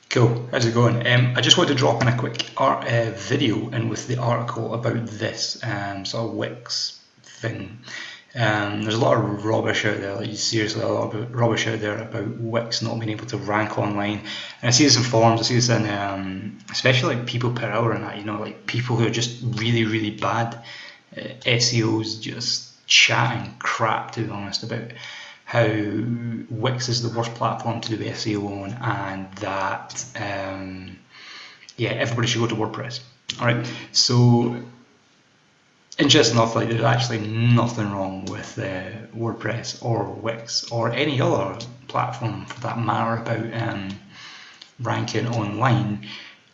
Cool, how's it going? I just wanted to drop in a quick video in with the article about this sort of Wix thing. There's a lot of rubbish out there, like seriously a lot of rubbish out there about Wix not being able to rank online. And I see this in forums, I see this in especially like people per hour and that, you know, like people who are just really bad SEOs just chatting crap, to be honest, about how Wix is the worst platform to do SEO on, and that yeah, everybody should go to WordPress. All right, so interesting enough, like there's actually nothing wrong with WordPress or Wix or any other platform for that matter about ranking online.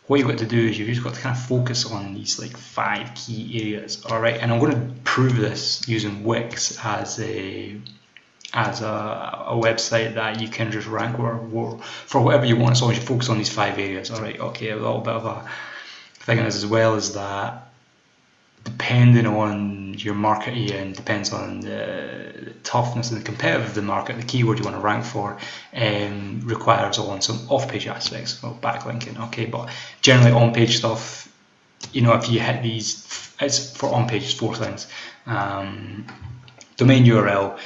What you've got to do is you've just got to kind of focus on these like 5 key areas. All right, and I'm going to prove this using Wix as a website that you can just rank for whatever you want, as long as you focus on these 5 areas. All right, okay, a little bit of a thing is as well is that depending on your market you're in, depends on the toughness and the competitive of the market, the keyword you want to rank for requires on some off-page aspects of backlinking. Okay, but generally on-page stuff, you know, if you hit these, it's for on-page 4 things: domain URL,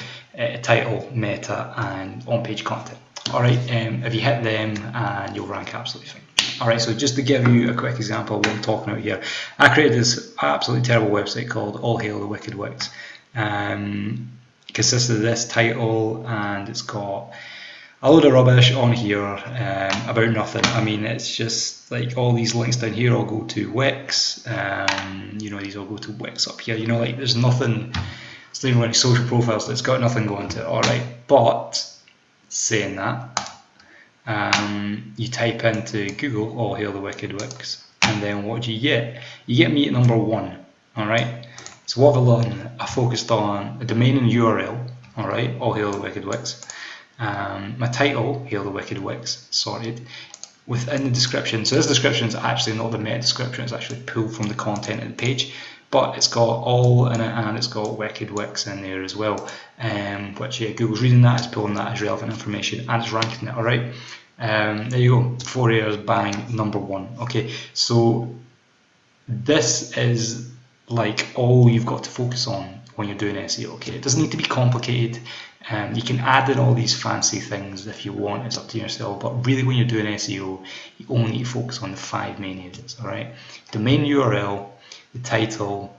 title, meta, and on-page content. All right, if you hit them, and you'll rank absolutely fine. All right, so just to give you a quick example of what I'm talking about here, I created this absolutely terrible website called All Hail the Wicked Wix. It consists of this title, and it's got a load of rubbish on here about nothing. I mean, it's just like all these links down here all go to Wix. You know, these all go to Wix up here. You know, like there's nothing. It's not even like social profiles. So it's got nothing going to it. All right, but saying that, you type into Google All Hail the Wicked Wix, and then what do you get? You get me at number 1. All right. So what have I done? I focused on a domain and URL. All right, All Hail the Wicked Wix. My title, Hail the Wicked Wix, sorted. Within the description, so this description is actually not the meta description, it's actually pulled from the content of the page, but it's got all in it, and it's got Wicked Wix in there as well, which yeah, Google's reading that, it's pulling that as relevant information, and it's ranking it. All right, there you go, 4 areas, bang, number 1. Okay, so this is like all you've got to focus on when you're doing SEO. Okay, it doesn't need to be complicated. You can add in all these fancy things if you want, it's up to yourself, but really when you're doing SEO, you only need to focus on the 5 main areas. All right, domain URL, the title,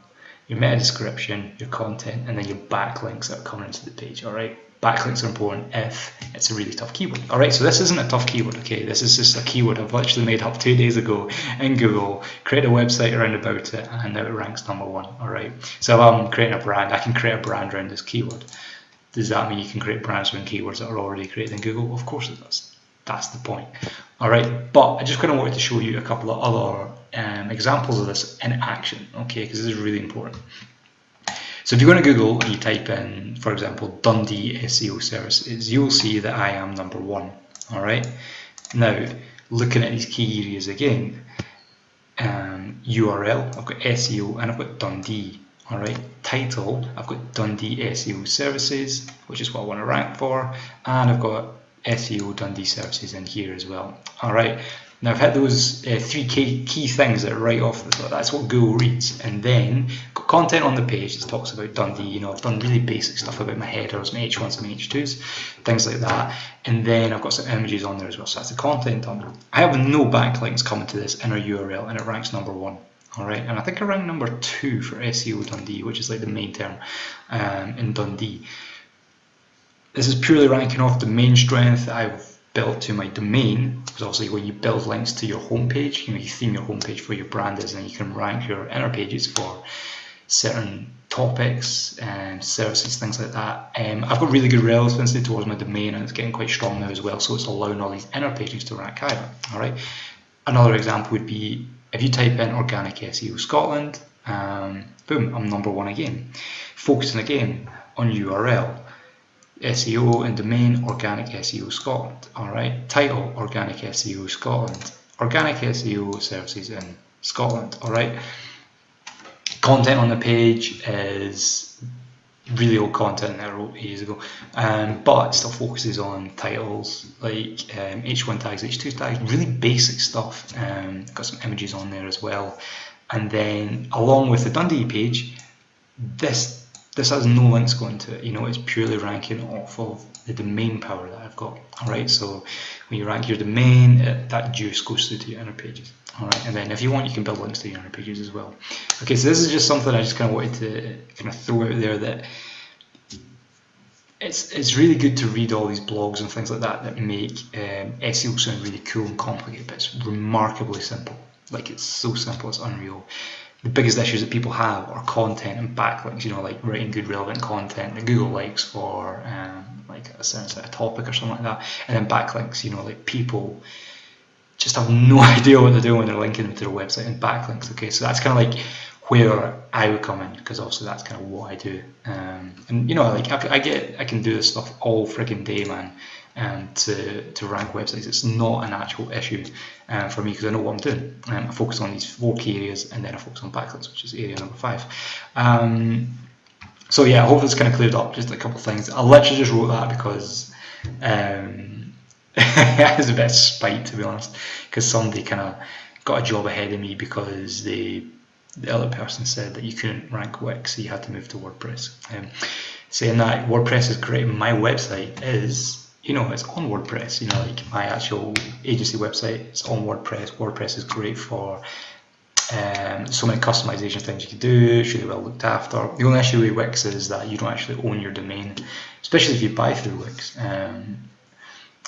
your meta description, your content, and then your backlinks that are coming into the page. All right, backlinks are important if it's a really tough keyword. All right, so this isn't a tough keyword. Okay, this is just a keyword I've literally made up 2 days ago in Google, create a website around about it, and now it ranks number 1. All right, so if I'm creating a brand, I can create a brand around this keyword. Does that mean you can create brands around keywords that are already created in Google? Of course it does. That's the point. All right, but I just kind of wanted to show you a couple of other examples of this in action, okay, because this is really important. So if you go to Google and you type in, for example, Dundee SEO services, you'll see that I am number 1. All right. Now, looking at these key areas again, URL, I've got SEO, and I've got Dundee. All right, title, I've got Dundee SEO services, which is what I want to rank for, and I've got SEO Dundee services in here as well. All right, now I've hit those 3 key things that are right off the top. That's what Google reads, and then got content on the page that talks about Dundee. You know, I've done really basic stuff about my headers, my H1s, my H2s, things like that, and then I've got some images on there as well. So that's the content done. I have no backlinks coming to this inner URL, and it ranks number 1. All right, and I think I ranked number 2 for SEO Dundee, which is like the main term in Dundee. This is purely ranking off the main strength that I've built to my domain, because obviously when you build links to your homepage, you know, you theme your homepage for your brand is, and you can rank your inner pages for certain topics and services, things like that. I've got really good relevancy towards my domain, and it's getting quite strong now as well, so it's allowing all these inner pages to rank higher. All right, another example would be if you type in organic SEO Scotland, boom, I'm number 1 again. Focusing again on URL, SEO and domain, organic SEO Scotland. All right, title, organic SEO Scotland, organic SEO services in Scotland. All right, content on the page is really old content that I wrote ages ago, but it still focuses on titles like H1 tags, H2 tags, really basic stuff. Got some images on there as well, and then along with the Dundee page, this has no links going to it. You know, it's purely ranking off of the domain power that I've got. All right, so when you rank your domain, that juice goes through to your inner pages. All right, and then if you want, you can build links to your inner pages as well. Okay, so this is just something I just kind of wanted to kind of throw out there, that it's really good to read all these blogs and things like that make SEO sound really cool and complicated, but it's remarkably simple. Like, it's so simple, it's unreal. The biggest issues that people have are content and backlinks, you know, like writing good relevant content that Google likes for like a sense of a topic or something like that, and then backlinks, you know, like people just have no idea what they're doing when they're linking them to their website, and backlinks. Okay, so that's kind of like where I would come in, because obviously that's kind of what I do, and you know, like I can do this stuff all friggin' day, man. To rank websites, it's not an actual issue for me, because I know what I'm doing. I focus on these 4 key areas, and then I focus on backlinks, which is area number 5. So yeah, I hope it's kind of cleared up just a couple of things. I literally just wrote that because it was a bit of spite, to be honest, because somebody kind of got a job ahead of me because the other person said that you couldn't rank Wix, so you had to move to WordPress. Saying that WordPress is great, my website is, you know, it's on WordPress. You know, like my actual agency website, it's on WordPress. WordPress is great for so many customization things you can do. It's really well looked after. The only issue with Wix is that you don't actually own your domain, especially if you buy through Wix.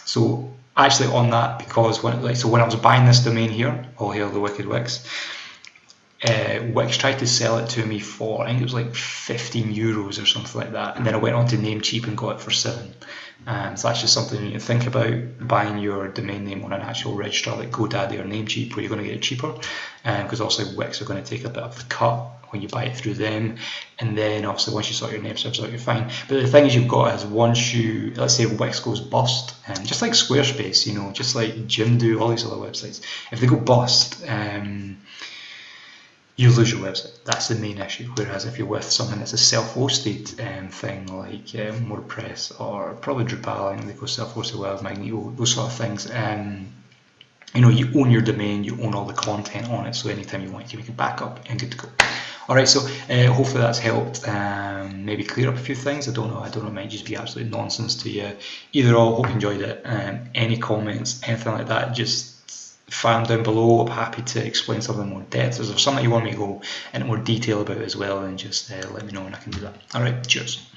So actually on that, because when I was buying this domain here, All Hail the Wicked Wix, Wix tried to sell it to me for, I think it was like 15 euros or something like that, and then I went on to Namecheap and got it for 7. So that's just something you need to think about, buying your domain name on an actual registrar like GoDaddy or Namecheap, where you're going to get it cheaper, because obviously Wix are going to take a bit of the cut when you buy it through them, and then obviously once you sort your name serves out, you're fine. But the thing is, you've got is, once you, let's say Wix goes bust, just like Squarespace, you know, just like Jimdo, all these other websites, if they go bust, you lose your website. That's the main issue. Whereas if you're with something that's a self-hosted thing like WordPress, or probably Drupal, and they go self-hosted well, Magneto, those sort of things, you know, you own your domain, you own all the content on it, so anytime you want, you can make a backup and good to go. Alright, so hopefully that's helped maybe clear up a few things. I don't know, it might just be absolute nonsense to you. Either or, hope you enjoyed it. Any comments, anything like that, just fire them down below. I'm happy to explain something in more depth. If there's something you want me to go into more detail about as well, then just let me know and I can do that. Alright, cheers.